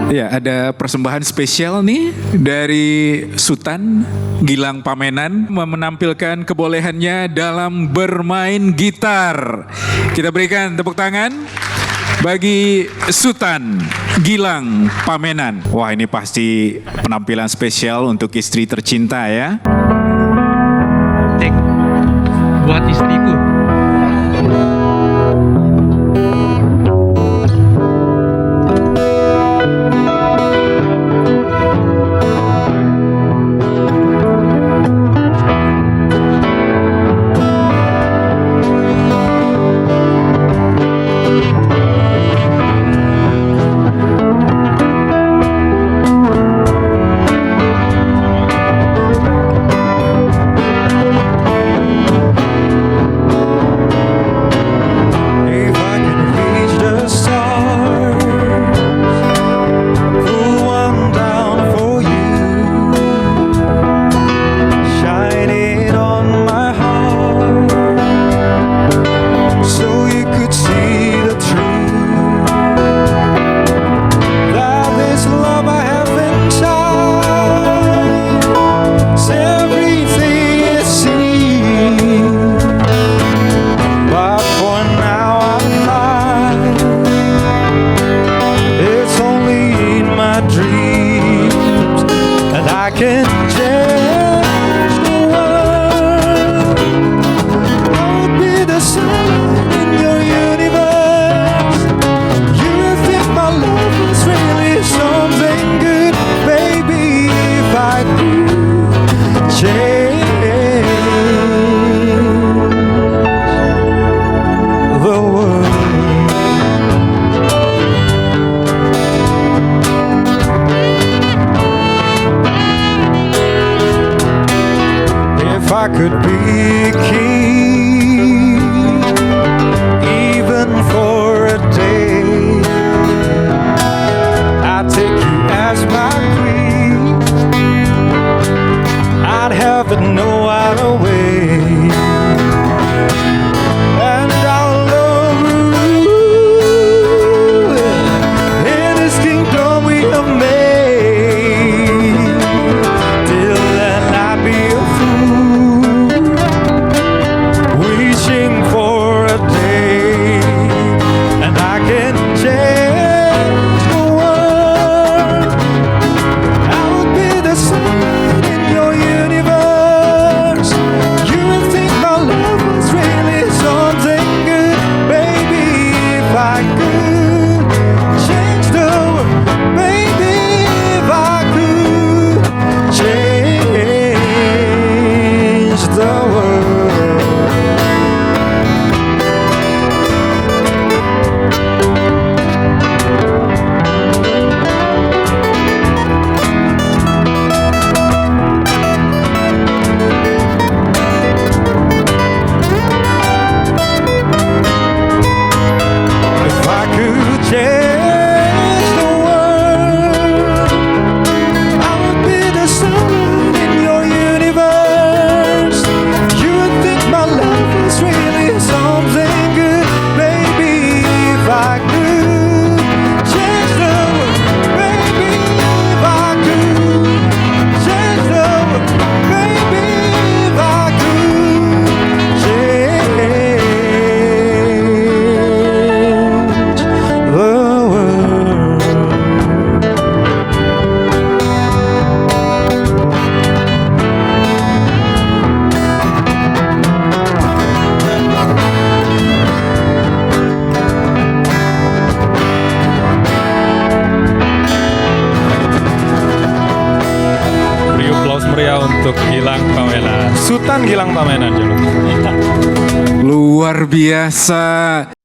Ya, ada persembahan spesial nih dari Sultan Gilang Pamenan menampilkan kebolehannya dalam bermain gitar. Kita berikan tepuk tangan bagi Sultan Gilang Pamenan. Wah, ini pasti penampilan spesial untuk istri tercinta ya. Cek buat istriku. Can change the world. I would be the sun in your universe. You think my love was really something good, baby? If I could change the world. If I could be king, even for a day, I'd take you as my queen. I'd have it no other way, and I'll love you in this kingdom we have made. Till then I'd be a fool, wishing for a day, and I can change the world. I would be the sun in your universe. You would think my love was really something good, baby. If I could change the world, baby. If I could change the world. If I could change the world, I would be the sun in your universe. You would think my love was really something good, baby. If I could change the world, baby. If I could change the world, baby. If I could change the world. Beri aplaus meriah untuk Gilang Pamenan. Sultan Gilang Pamenan. Luar biasa.